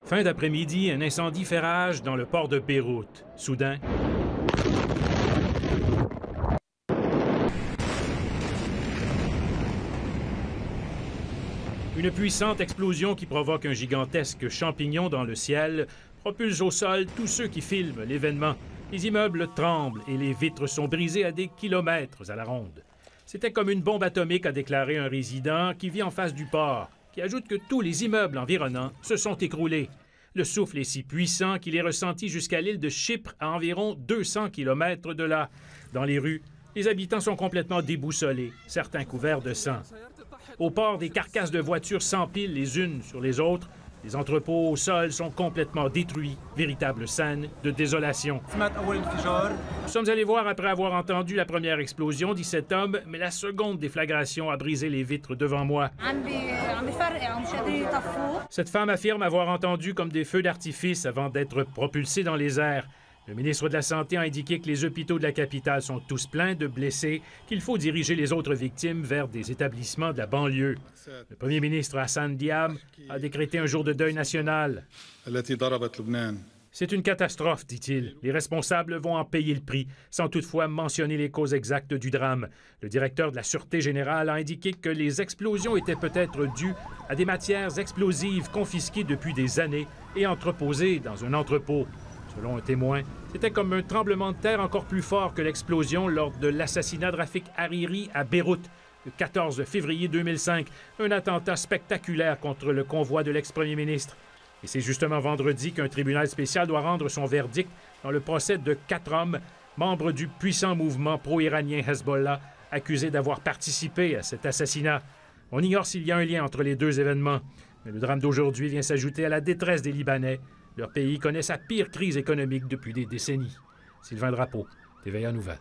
Fin d'après-midi, un incendie fait rage dans le port de Beyrouth. Soudain, une puissante explosion qui provoque un gigantesque champignon dans le ciel propulse au sol tous ceux qui filment l'événement. Les immeubles tremblent et les vitres sont brisées à des kilomètres à la ronde. C'était comme une bombe atomique, a déclaré un résident qui vit en face du port, qui ajoute que tous les immeubles environnants se sont écroulés. Le souffle est si puissant qu'il est ressenti jusqu'à l'île de Chypre, à environ 200 km de là. Dans les rues, les habitants sont complètement déboussolés, certains couverts de sang. Au port, des carcasses de voitures s'empilent les unes sur les autres. Les entrepôts au sol sont complètement détruits, véritable scène de désolation. Nous sommes allés voir après avoir entendu la première explosion, dit cet homme, mais la seconde déflagration a brisé les vitres devant moi. Cette femme affirme avoir entendu comme des feux d'artifice avant d'être propulsée dans les airs. Le ministre de la Santé a indiqué que les hôpitaux de la capitale sont tous pleins de blessés, qu'il faut diriger les autres victimes vers des établissements de la banlieue. Le premier ministre Hassan Diab a décrété un jour de deuil national. C'est une catastrophe, dit-il. Les responsables vont en payer le prix, sans toutefois mentionner les causes exactes du drame. Le directeur de la Sûreté générale a indiqué que les explosions étaient peut-être dues à des matières explosives confisquées depuis des années et entreposées dans un entrepôt. Selon un témoin, c'était comme un tremblement de terre encore plus fort que l'explosion lors de l'assassinat de Rafik Hariri à Beyrouth le 14 février 2005, un attentat spectaculaire contre le convoi de l'ex-premier ministre. Et c'est justement vendredi qu'un tribunal spécial doit rendre son verdict dans le procès de 4 hommes, membres du puissant mouvement pro-iranien Hezbollah, accusés d'avoir participé à cet assassinat. On ignore s'il y a un lien entre les deux événements, mais le drame d'aujourd'hui vient s'ajouter à la détresse des Libanais. Leur pays connaît sa pire crise économique depuis des décennies. Sylvain Drapeau, TVA Nouvelles.